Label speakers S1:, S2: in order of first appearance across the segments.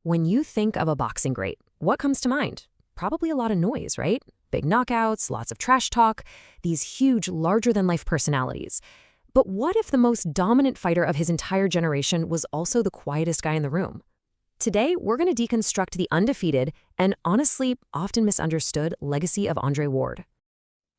S1: When you think of a boxing great, what comes to mind? Probably a lot of noise, right? Big knockouts, lots of trash talk, these huge, larger-than-life personalities. But what if the most dominant fighter of his entire generation was also the quietest guy in the room? Today, we're going to deconstruct the undefeated and, honestly, often misunderstood legacy of Andre Ward.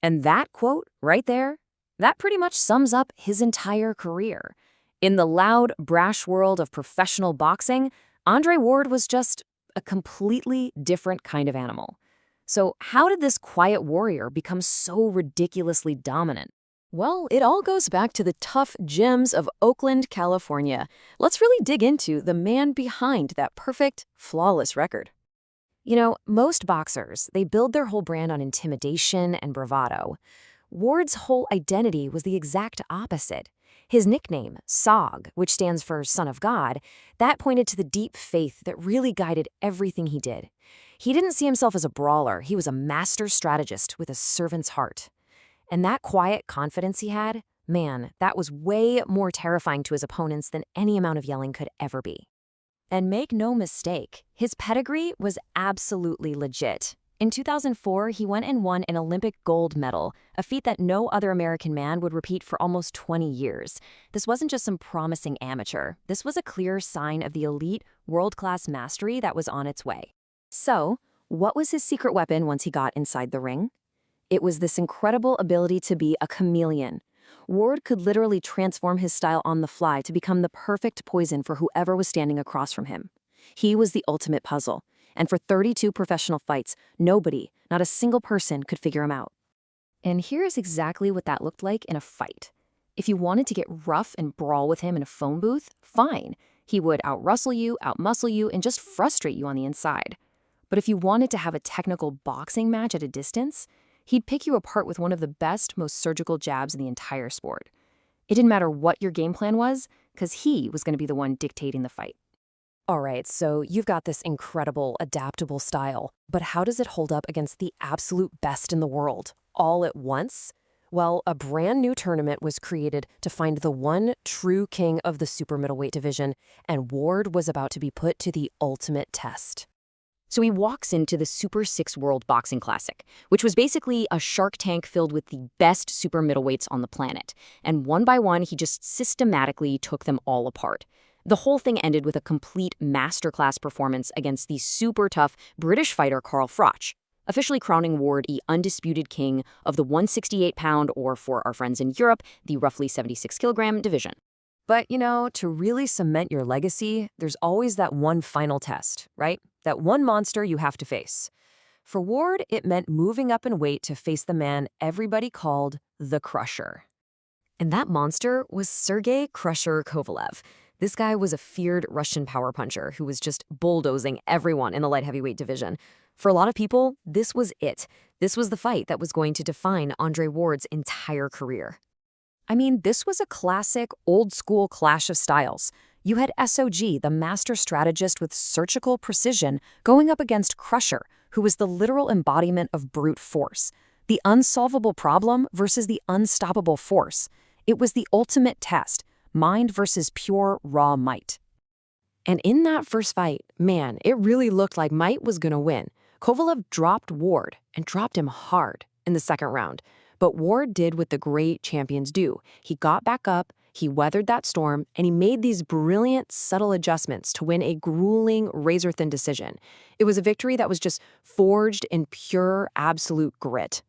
S1: And that quote right there, that pretty much sums up his entire career. In the loud, brash world of professional boxing, Andre Ward was just a completely different kind of animal. So how did this quiet warrior become so ridiculously dominant? Well, it all goes back to the tough gyms of Oakland, California. Let's really dig into the man behind that perfect, flawless record. You know, most boxers, they build their whole brand on intimidation and bravado. Ward's whole identity was the exact opposite. His nickname, S.O.G, which stands for Son of God, that pointed to the deep faith that really guided everything he did. He didn't see himself as a brawler, he was a master strategist with a servant's heart. And that quiet confidence he had, man, that was way more terrifying to his opponents than any amount of yelling could ever be. And make no mistake, his pedigree was absolutely legit. In 2004, he went and won an Olympic gold medal, a feat that no other American man would repeat for almost 20 years. This wasn't just some promising amateur. This was a clear sign of the elite, world-class mastery that was on its way. So, what was his secret weapon once he got inside the ring? It was this incredible ability to be a chameleon. Ward could literally transform his style on the fly to become the perfect poison for whoever was standing across from him. He was the ultimate puzzle. And for 32 professional fights, nobody, not a single person, could figure him out. And here's exactly what that looked like in a fight. If you wanted to get rough and brawl with him in a phone booth, fine. He would out-rustle you, out-muscle you, and just frustrate you on the inside. But if you wanted to have a technical boxing match at a distance, he'd pick you apart with one of the best, most surgical jabs in the entire sport. It didn't matter what your game plan was, because he was going to be the one dictating the fight. All right, so you've got this incredible, adaptable style, but how does it hold up against the absolute best in the world, all at once? Well, a brand new tournament was created to find the one true king of the super middleweight division, and Ward was about to be put to the ultimate test. So he walks into the Super 6 World Boxing Classic, which was basically a Shark Tank filled with the best super middleweights on the planet, and one by one, he just systematically took them all apart. The whole thing ended with a complete masterclass performance against the super tough British fighter Carl Froch, officially crowning Ward the undisputed king of the 168-pound, or for our friends in Europe, the roughly 76-kilogram division. But, you know, to really cement your legacy, there's always that one final test, right? That one monster you have to face. For Ward, it meant moving up in weight to face the man everybody called the Crusher. And that monster was Sergei Crusher Kovalev. This guy was a feared Russian power puncher who was just bulldozing everyone in the light heavyweight division. For a lot of people, this was it. This was the fight that was going to define Andre Ward's entire career. I mean, this was a classic, old-school clash of styles. You had S.O.G, the master strategist with surgical precision, going up against Crusher, who was the literal embodiment of brute force. The unsolvable problem versus the unstoppable force. It was the ultimate test. Mind versus pure, raw might. And in that first fight, man, it really looked like might was gonna win. Kovalev dropped Ward, and dropped him hard in the second round. But Ward did what the great champions do. He got back up, he weathered that storm, and he made these brilliant, subtle adjustments to win a grueling, razor-thin decision. It was a victory that was just forged in pure, absolute grit.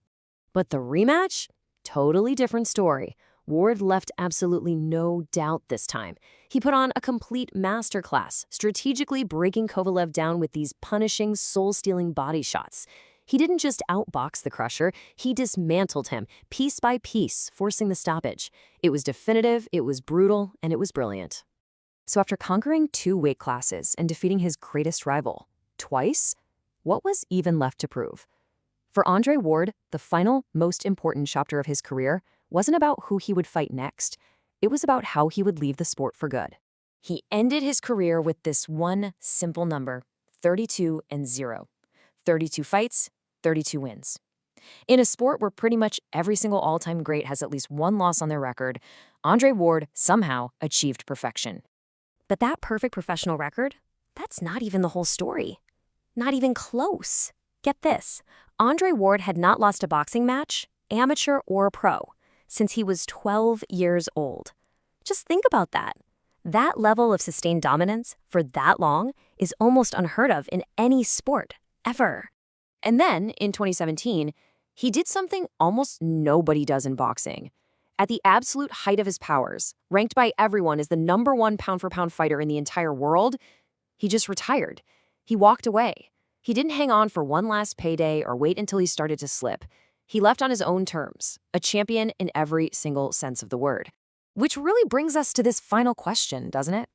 S1: But the rematch? Totally different story. Ward left absolutely no doubt this time. He put on a complete masterclass, strategically breaking Kovalev down with these punishing, soul-stealing body shots. He didn't just outbox the Crusher, he dismantled him, piece by piece, forcing the stoppage. It was definitive, it was brutal, and it was brilliant. So after conquering 2 weight classes and defeating his greatest rival twice, what was even left to prove? For Andre Ward, the final, most important chapter of his career wasn't about who he would fight next. It was about how he would leave the sport for good. He ended his career with this one simple number, 32-0. 32 fights, 32 wins. In a sport where pretty much every single all-time great has at least one loss on their record, Andre Ward somehow achieved perfection. But that perfect professional record, that's not even the whole story. Not even close. Get this. Andre Ward had not lost a boxing match, amateur or pro, since he was 12 years old. Just think about that. That level of sustained dominance for that long is almost unheard of in any sport, ever. And then, in 2017, he did something almost nobody does in boxing. At the absolute height of his powers, ranked by everyone as the #1 pound-for-pound fighter in the entire world, he just retired. He walked away. He didn't hang on for one last payday or wait until he started to slip. He left on his own terms, a champion in every single sense of the word. Which really brings us to this final question, doesn't it?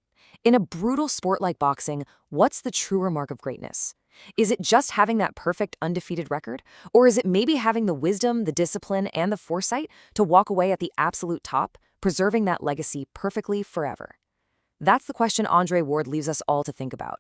S1: In a brutal sport like boxing, what's the truer mark of greatness? Is it just having that perfect undefeated record? Or is it maybe having the wisdom, the discipline, and the foresight to walk away at the absolute top, preserving that legacy perfectly forever? That's the question Andre Ward leaves us all to think about.